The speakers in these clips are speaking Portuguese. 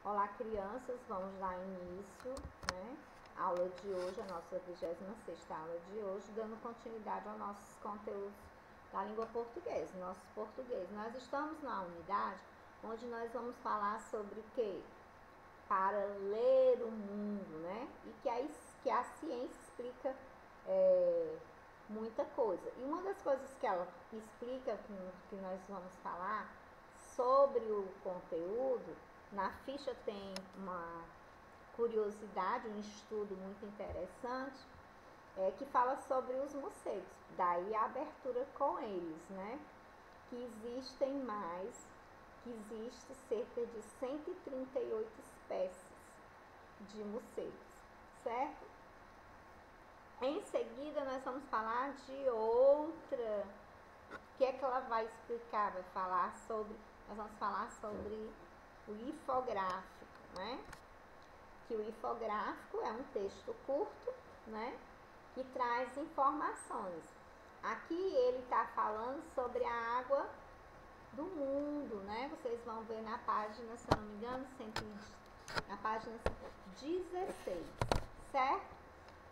Olá, crianças, vamos dar início, né, à aula de hoje, a nossa 26ª aula de hoje, dando continuidade aos nossos conteúdos da língua portuguesa, nossos português. Nós estamos na unidade onde nós vamos falar sobre o quê? Para ler o mundo, né, e que a ciência explica muita coisa. E uma das coisas que ela explica, que nós vamos falar sobre o conteúdo, na ficha tem uma curiosidade, um estudo muito interessante, que fala sobre os morcegos, daí a abertura com eles, né? Que existe cerca de 138 espécies de morcegos, certo? Em seguida nós vamos falar de outra. O que é que ela vai explicar? Nós vamos falar sobre o infográfico, né? Que o infográfico é um texto curto, né? Que traz informações. Aqui ele está falando sobre a água do mundo, né? Vocês vão ver na página, se eu não me engano, na página 16, certo?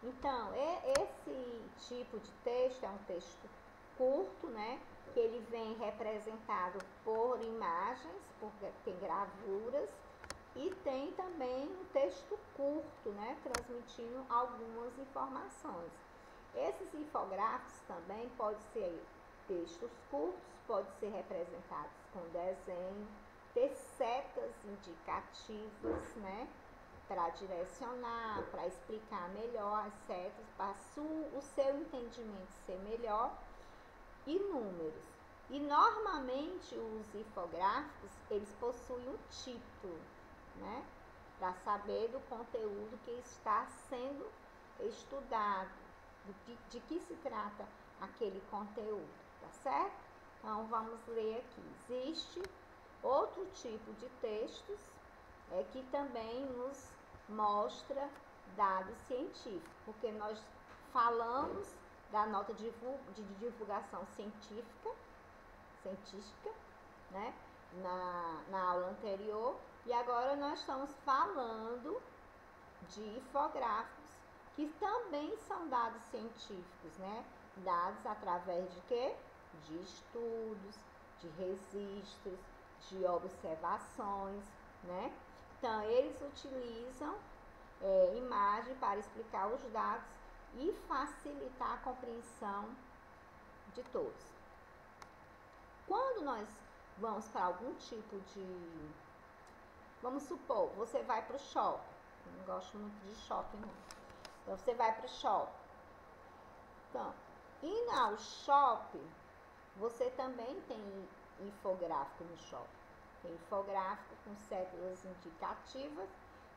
Então, esse tipo de texto é um texto curto, né? Que ele vem representado por imagens, tem gravuras, e tem também um texto curto, né? Transmitindo algumas informações. Esses infográficos também podem ser textos curtos, podem ser representados com desenho, ter setas indicativas, né? Para direcionar, para explicar melhor as setas, para o seu entendimento ser melhor, e números. E normalmente os infográficos, eles possuem um título, né? Para saber do conteúdo que está sendo estudado, de que se trata aquele conteúdo, tá certo? Então vamos ler aqui. Existe outro tipo de textos que também nos mostra dados científicos, porque nós falamos da nota de divulgação científica, né, na aula anterior, e agora nós estamos falando de infográficos, que também são dados científicos, né, dados através de quê? De estudos, de registros, de observações, né? Então, eles utilizam imagem para explicar os dados e facilitar a compreensão de todos. Quando nós vamos para algum tipo de... Vamos supor, você vai para o shopping. Eu não gosto muito de shopping, não. Então, você vai para o shopping. Então, indo ao shopping, você também tem infográfico no shopping. Tem infográfico com setas indicativas,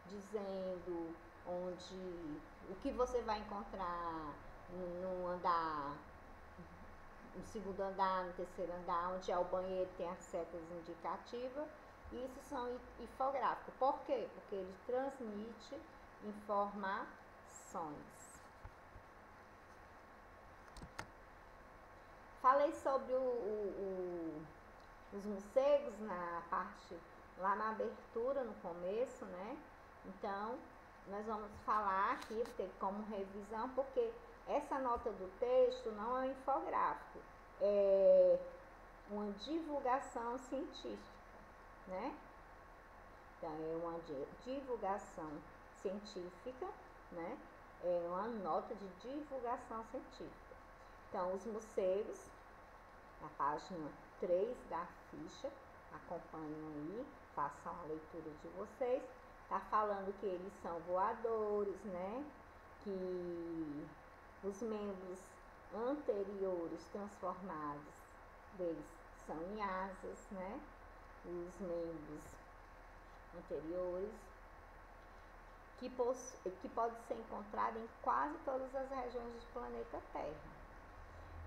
dizendo o que você vai encontrar no andar, no segundo andar, no terceiro andar, onde é o banheiro, tem as setas indicativas. Isso são infográficos. Por quê? Porque ele transmite informações. Falei sobre os morcegos lá na abertura, no começo, né? Então, nós vamos falar aqui, ter como revisão, porque essa nota do texto não é um infográfico, é uma divulgação científica, né? Então, é uma divulgação científica, né? É uma nota de divulgação científica. Então, os morcegos, na página 3 da ficha, acompanhem aí, façam a leitura de vocês. Tá falando que eles são voadores, né? Que os membros anteriores transformados deles são em asas, né? Os membros anteriores que pode ser encontrado em quase todas as regiões do planeta Terra.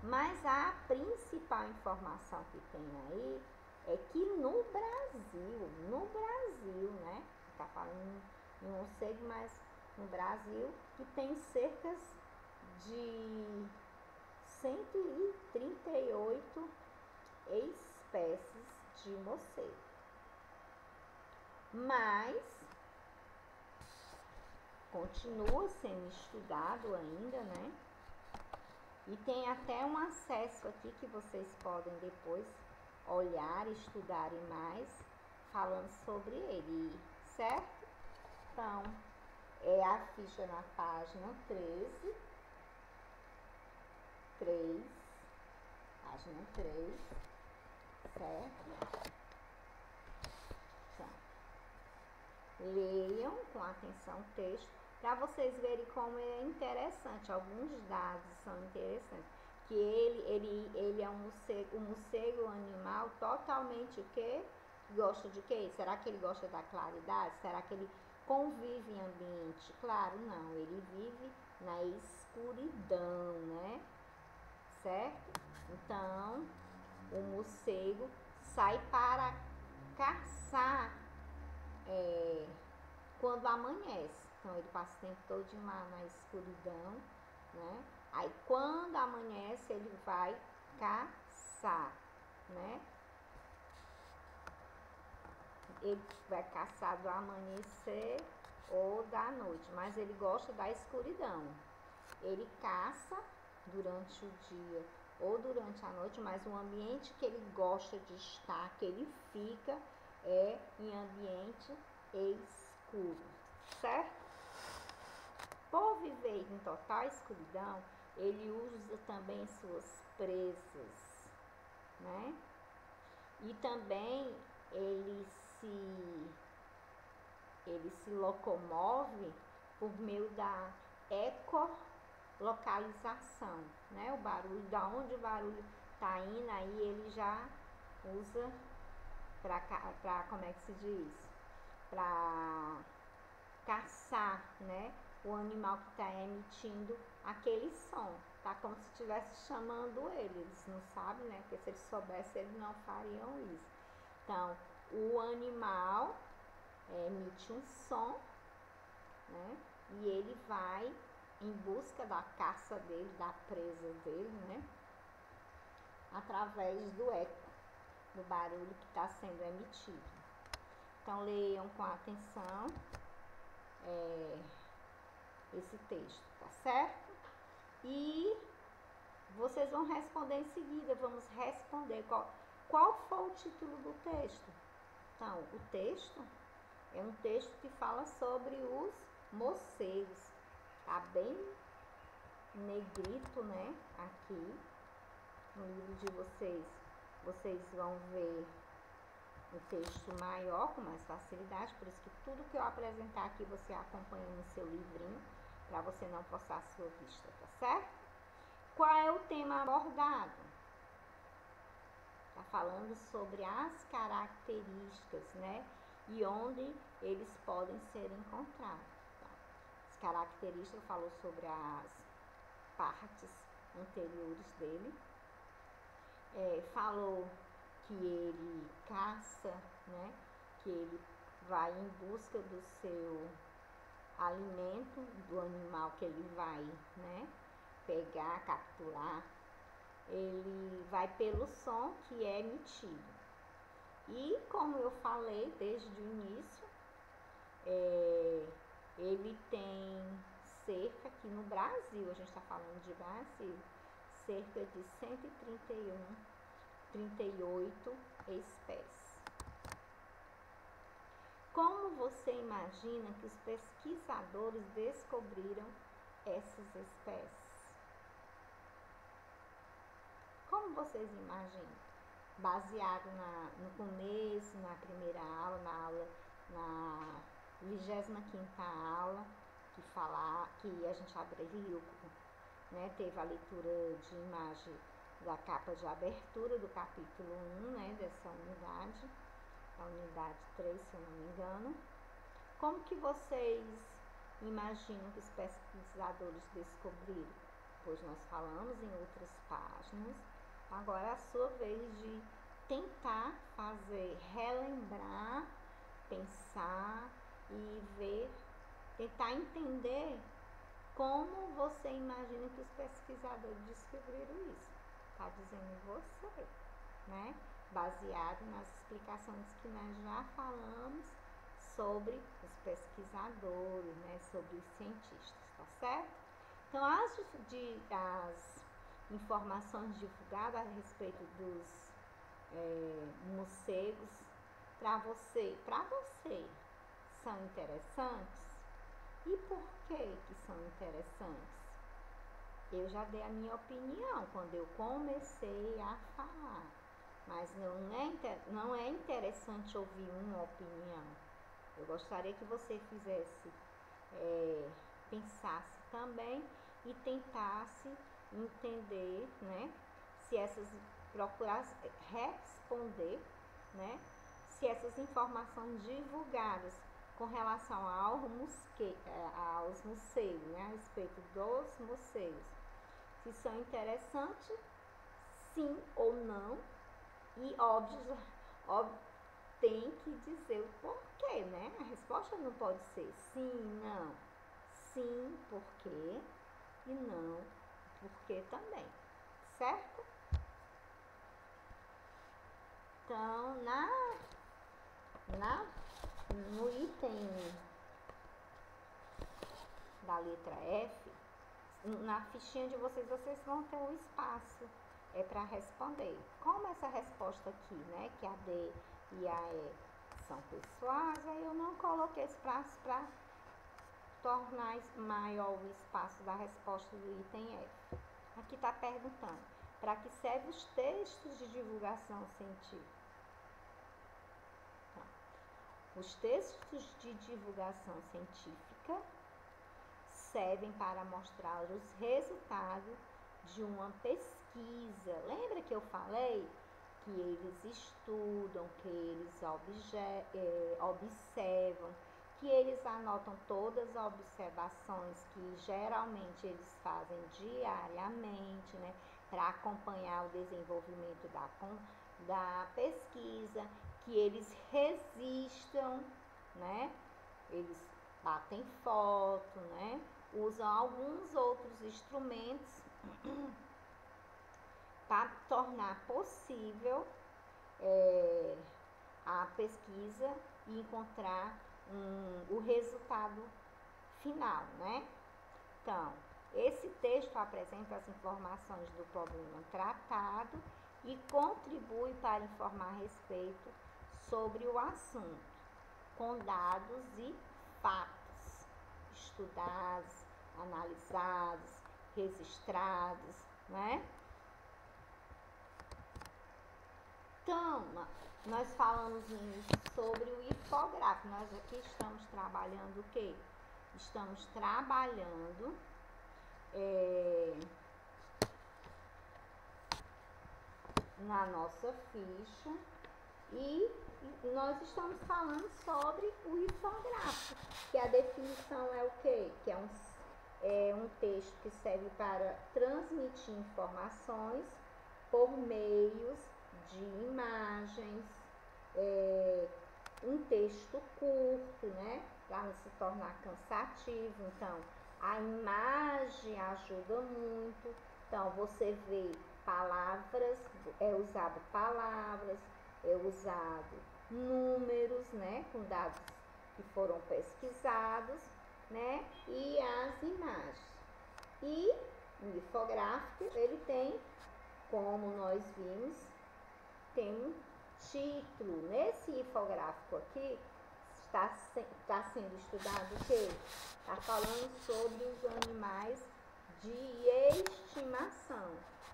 Mas a principal informação que tem aí é que no Brasil, né? Tá falando em morcego, mas no Brasil, que tem cerca de 138 espécies de morcego. Mas continua sendo estudado ainda, né? E tem até um acesso aqui que vocês podem depois olhar e estudarem mais, falando sobre ele, certo? Então, é a ficha na página 13, página 3, certo? Então, leiam com atenção o texto, para vocês verem como é interessante. Alguns dados são interessantes. Que ele é um morcego animal totalmente o quê? Gosta de quê? Será que ele gosta da claridade? Será que ele convive em ambiente claro? Não, ele vive na escuridão, né? Certo? Então, o morcego sai para caçar quando amanhece. Então, ele passa o tempo todo lá na escuridão, né? Aí, quando amanhece, ele vai caçar, né? Ele vai caçar do amanhecer ou da noite, mas ele gosta da escuridão. Ele caça durante o dia ou durante a noite, mas o ambiente que ele gosta de estar, que ele fica, é em ambiente escuro, certo? Por viver em total escuridão, ele usa também suas presas, né? E também ele se locomove por meio da ecolocalização, né? O barulho, da onde o barulho tá indo, aí ele já usa para como é que se diz? Para caçar, né? O animal que está emitindo aquele som, tá? Como se estivesse chamando ele. Eles não sabem, né? Porque se eles soubessem, eles não fariam isso. Então, o animal emite um som, né? E ele vai em busca da caça dele, da presa dele, né? Através do eco, do barulho que está sendo emitido. Então, leiam com atenção esse texto, tá certo? E vocês vão responder em seguida. Vamos responder qual foi o título do texto. Então, o texto é um texto que fala sobre os morcegos. Tá bem negrito, né? Aqui no livro de vocês. Vocês vão ver um texto maior, com mais facilidade. Por isso que tudo que eu apresentar aqui, você acompanha no seu livrinho, para você não forçar a sua vista, tá certo? Qual é o tema abordado? Tá falando sobre as características, né? E onde eles podem ser encontrados. Tá? As características falou sobre as partes anteriores dele. Falou que ele caça, né? Que ele vai em busca do seu alimento, do animal que ele vai, né? Pegar, capturar. Ele vai pelo som que é emitido. E como eu falei desde o início, ele tem cerca, aqui no Brasil, a gente está falando de Brasil, cerca de 138 espécies. Como você imagina que os pesquisadores descobriram essas espécies? Como vocês imaginam? Baseado no começo, na primeira aula, na 25ª aula, que a gente abreviou, né? Teve a leitura de imagem da capa de abertura do capítulo 1, né? Dessa unidade, a unidade 3, se eu não me engano. Como que vocês imaginam que os pesquisadores descobriram? Pois nós falamos em outras páginas. Agora é a sua vez de tentar relembrar, pensar e ver, tentar entender como você imagina que os pesquisadores descobriram isso. Está dizendo você, né? Baseado nas explicações que nós já falamos sobre os pesquisadores, né, sobre os cientistas, tá certo? Então, as informações divulgadas a respeito dos morcegos, para você, são interessantes? E por que são interessantes? Eu já dei a minha opinião quando eu comecei a falar, mas não é interessante ouvir uma opinião. Eu gostaria que você fizesse, pensasse também e tentasse entender, né, se procurasse responder, né, se essas informações divulgadas com relação aos morcegos, né, a respeito dos morcegos, se são interessantes, sim ou não, e óbvio, tem que dizer o porquê, né? A resposta não pode ser sim, não. Sim, porquê, e não, porquê também, certo? Então, no item da letra F, na fichinha de vocês vão ter um espaço para responder. Como essa resposta aqui, né, que a D e a E são pessoais, aí eu não coloquei espaço para tornar maior o espaço da resposta do item F. Aqui está perguntando, para que servem os textos de divulgação científica? Então, os textos de divulgação científica servem para mostrar os resultados de uma pesquisa. Lembra que eu falei que eles estudam, que eles observam, que eles anotam todas as observações que geralmente eles fazem diariamente, né, para acompanhar o desenvolvimento da pesquisa, que eles registram, né, eles batem foto, né, usam alguns outros instrumentos para tornar possível a pesquisa e encontrar o resultado final, né? Então, esse texto apresenta as informações do problema tratado e contribui para informar a respeito sobre o assunto, com dados e fatos estudados, analisados, registrados, né? Então, nós falamos sobre o infográfico. Nós aqui estamos trabalhando o quê? Estamos trabalhando na nossa ficha e nós estamos falando sobre o infográfico, que a definição é o quê? Que é um texto que serve para transmitir informações por meios de imagens, um texto curto, né, para não se tornar cansativo. Então, a imagem ajuda muito. Então, você vê palavras, é usado palavras, é usado números, né, com dados que foram pesquisados, né, e as imagens. E o infográfico, ele tem, como nós vimos, tem um título. Nesse infográfico aqui, está sendo estudado o quê? Está falando sobre os animais de estimação.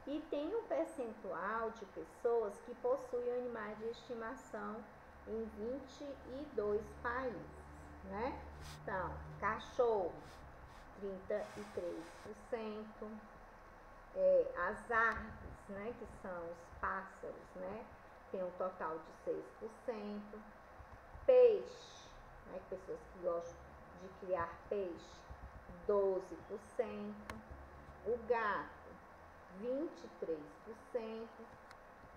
E tem um percentual de pessoas que possuem animais de estimação em 22 países, né? Então, cachorro, 33%. As aves, né, que são os pássaros, né, tem um total de 6%. Peixe, né, pessoas que gostam de criar peixe, 12%. O gato, 23%.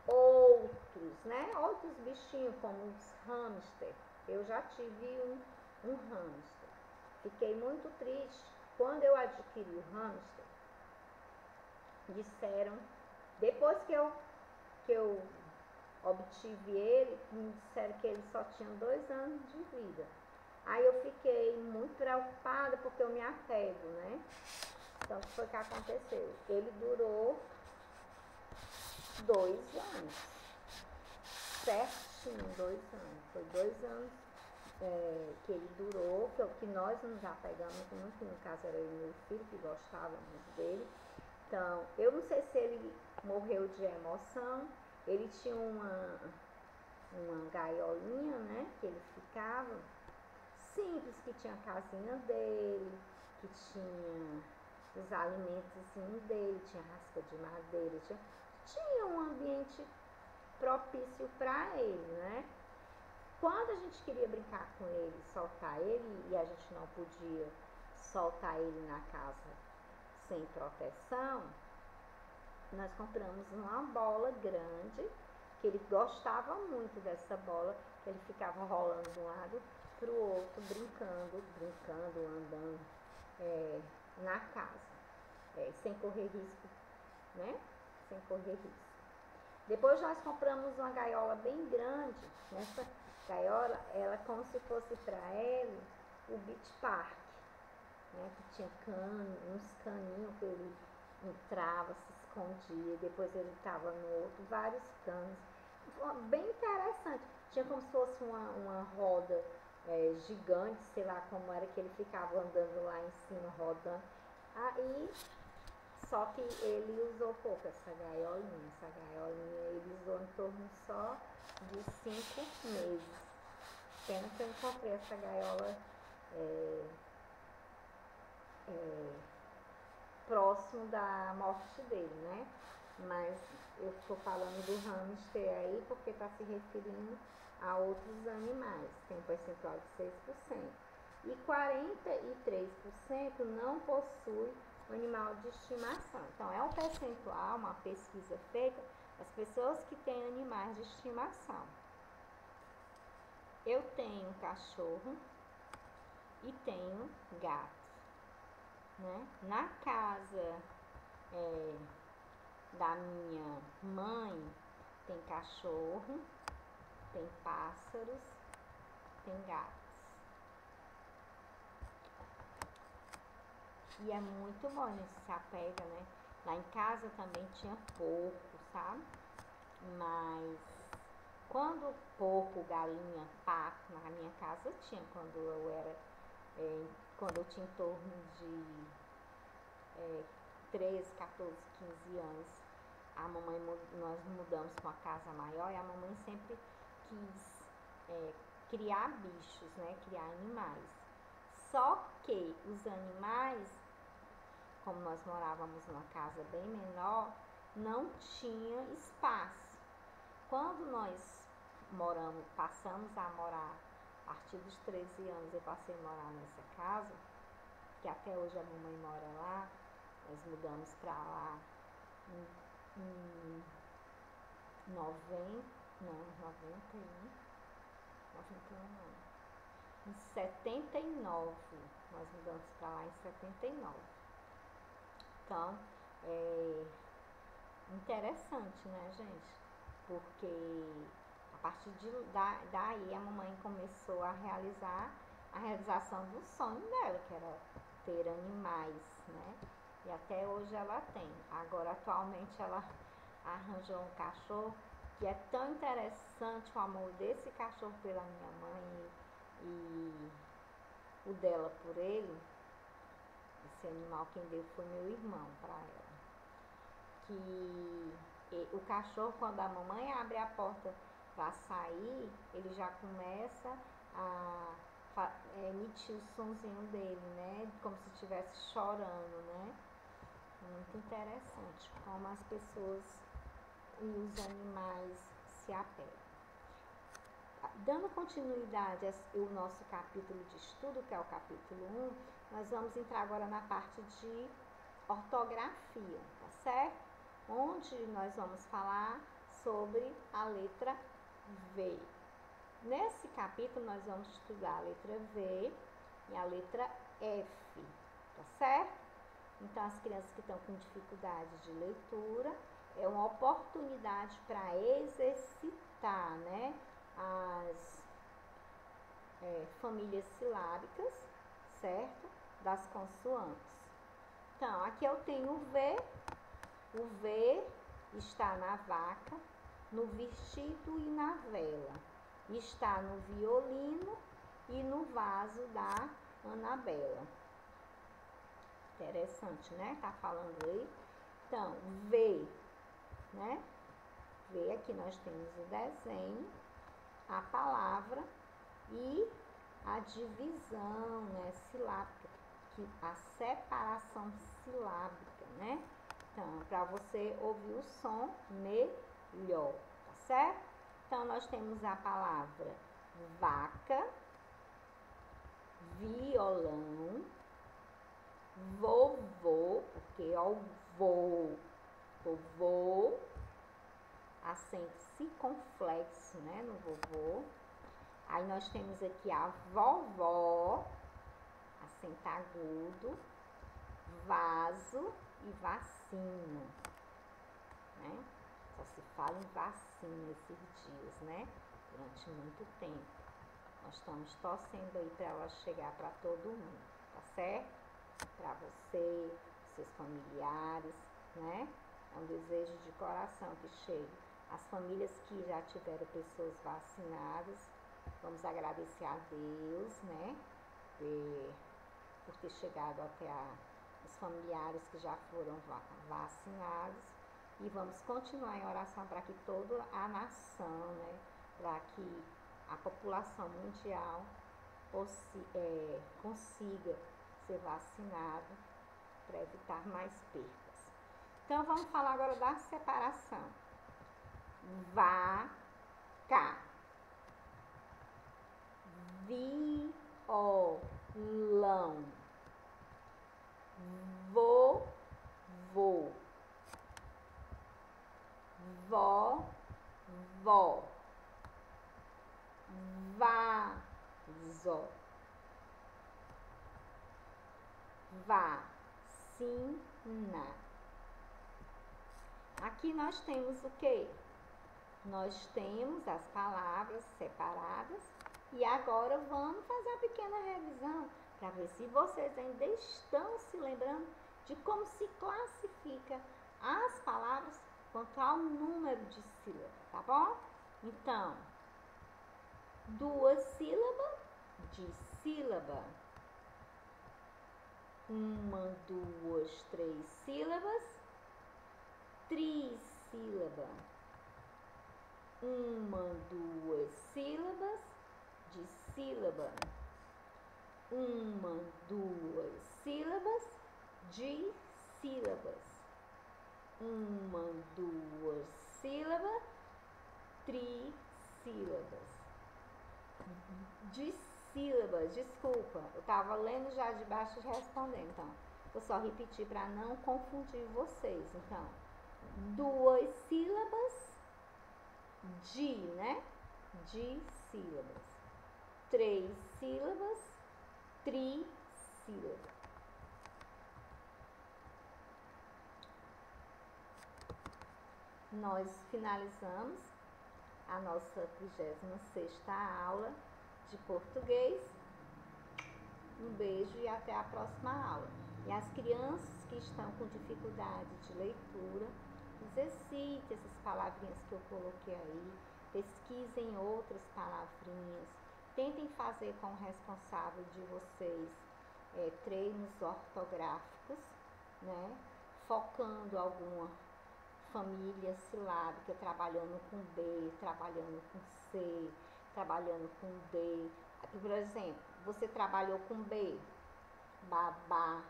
Outros, né, outros bichinhos como os hamster. Eu já tive um hamster. Fiquei muito triste quando eu adquiri o hamster. Disseram, depois que eu obtive ele, me disseram que ele só tinha 2 anos de vida. Aí eu fiquei muito preocupada porque eu me apego, né? Então, o que foi que aconteceu? Ele durou 2 anos, certinho, 2 anos. Foi 2 anos que ele durou, que nós nos apegamos muito, no caso era eu e meu filho, que gostávamos dele. Então, eu não sei se ele morreu de emoção, ele tinha uma gaiolinha, né, que ele ficava, simples, que tinha a casinha dele, que tinha os alimentos dele, tinha rasca de madeira, tinha um ambiente propício para ele, né? Quando a gente queria brincar com ele, soltar ele, e a gente não podia soltar ele na casa sem proteção, nós compramos uma bola grande, que ele gostava muito dessa bola, que ele ficava rolando de um lado para o outro, brincando, andando na casa, sem correr risco, né? Sem correr risco. Depois nós compramos uma gaiola bem grande. Nessa gaiola, ela como se fosse para ele o beach park, né? Que tinha uns caninhos que ele entrava, se escondia, depois ele estava no outro, vários canos. Bem interessante. Tinha como se fosse uma roda gigante, sei lá como era, que ele ficava andando lá em cima, rodando. Aí, só que ele usou pouco essa gaiolinha. Essa gaiolinha ele usou em torno só de 5 meses. Pena que eu encontrei essa gaiola próximo da morte dele, né? Mas eu estou falando do hamster aí porque está se referindo a outros animais. Tem um percentual de 6%. E 43% não possui animal de estimação. Então, é um percentual, uma pesquisa feita das pessoas que têm animais de estimação. Eu tenho cachorro e tenho gato, né? Na casa da minha mãe tem cachorro, tem pássaros, tem gatos. E é muito bom, a gente se apega, né? Lá em casa também tinha porco, sabe? Mas quando porco, galinha, pato, na minha casa tinha, quando eu tinha em torno de 13, 14, 15 anos, nós mudamos para uma casa maior e a mamãe sempre quis criar bichos, né? Criar animais. Só que os animais, como nós morávamos numa casa bem menor, não tinha espaço. Quando nós passamos a morar, a partir dos 13 anos eu passei a morar nessa casa, que até hoje a mamãe mora lá, nós mudamos para lá em 79, nós mudamos para lá em 79. Então, interessante, né, gente? Porque a partir daí a mamãe começou a realização do sonho dela, que era ter animais, né? E até hoje ela tem. Agora, atualmente, ela arranjou um cachorro que é tão interessante o amor desse cachorro pela minha mãe e o dela por ele. Esse animal quem deu foi meu irmão para ela. Que o cachorro, quando a mamãe abre a porta para sair, ele já começa a emitir o sonzinho dele, né? Como se estivesse chorando, né? Muito interessante como as pessoas e os animais se apegam. Dando continuidade ao nosso capítulo de estudo, que é o capítulo 1, nós vamos entrar agora na parte de ortografia, tá certo? Onde nós vamos falar sobre a letra V. Nesse capítulo nós vamos estudar a letra V e a letra F, tá certo? Então, as crianças que estão com dificuldade de leitura, é uma oportunidade para exercitar, né, famílias silábicas, certo? Das consoantes. Então, aqui eu tenho o V está na vaca, no vestido e na vela. Está no violino e no vaso da Anabela. Interessante, né? Tá falando aí. Então, V, né? V, aqui nós temos o desenho, a palavra e a divisão, né, silábica, a separação silábica, né? Então, para você ouvir o som melhor, tá certo? Então, nós temos a palavra vaca, violão, vovô, porque ó, o vovô, acento circunflexo, né, no vovô. Aí nós temos aqui a vovó, acento agudo, vaso e vacina, né? Só se fala em vacina esses dias, né? Durante muito tempo. Nós estamos torcendo aí para ela chegar para todo mundo, tá certo? Para você, seus familiares, né? É um desejo de coração que chegue. As famílias que já tiveram pessoas vacinadas, vamos agradecer a Deus, né? Por ter chegado até os familiares que já foram vacinados. E vamos continuar em oração para que toda a nação, né? Para que a população mundial consiga ser vacinada para evitar mais percas. Então, vamos falar agora da separação. Vaca, violão, vovô, vovó, vaso, vacina. Aqui nós temos o quê? Nós temos as palavras separadas e agora vamos fazer uma pequena revisão para ver se vocês ainda estão se lembrando de como se classifica as palavras quanto ao número de sílabas, tá bom? Então, 2 sílabas, dissílaba. 1, 2, 3 sílabas, trissílaba. 1, 2 sílabas, dissílaba. 1, 2 sílabas, dissílabas. 1, 2 sílabas, trissílabas. Dissílabas, desculpa, eu estava lendo já de baixo e respondendo, então vou só repetir para não confundir vocês. Então, 2 sílabas, né? Dissílabas. 3 sílabas, trissílabas. Nós finalizamos a nossa 36ª aula de português. Um beijo e até a próxima aula. E as crianças que estão com dificuldade de leitura, exercite essas palavrinhas que eu coloquei aí, pesquisem outras palavrinhas, tentem fazer com o responsável de vocês treinos ortográficos, né? Focando alguma família silábica, trabalhando com B, trabalhando com C, trabalhando com D. Aqui, por exemplo, você trabalhou com B, babá,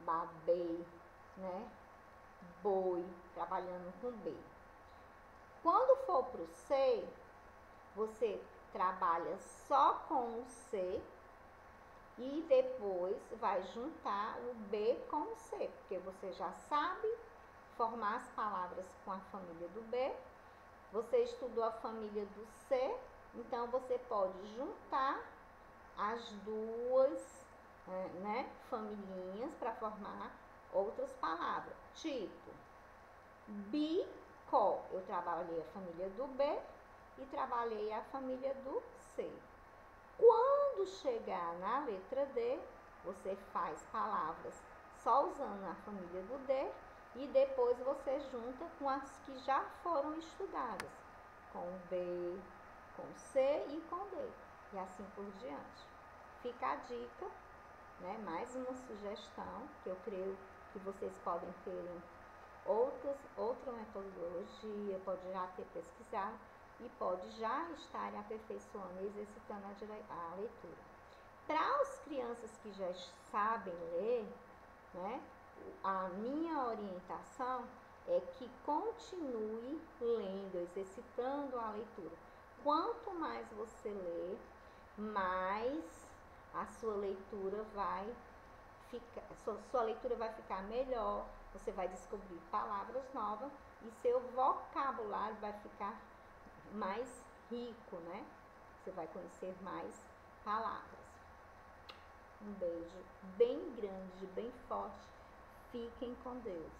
babê, né? Boi, trabalhando com B. Quando for para o C, você trabalha só com o C e depois vai juntar o B com o C, porque você já sabe formar as palavras com a família do B, você estudou a família do C, então você pode juntar as duas familhinhas para formar outras palavras, tipo bicó, eu trabalhei a família do B e trabalhei a família do C. Quando Quando chegar na letra D, você faz palavras só usando a família do D e depois você junta com as que já foram estudadas, com B, com C e com D, e assim por diante. Fica a dica, né? Mais uma sugestão, que eu creio que vocês podem ter outra metodologia, pode já ter pesquisado e pode já estarem aperfeiçoando e exercitando a leitura. Para as crianças que já sabem ler, né, a minha orientação é que continue lendo, exercitando a leitura. Quanto mais você lê, mais a sua leitura vai ficar melhor, você vai descobrir palavras novas e seu vocabulário vai ficar mais rico, né? Você vai conhecer mais palavras. Um beijo bem grande, bem forte. Fiquem com Deus.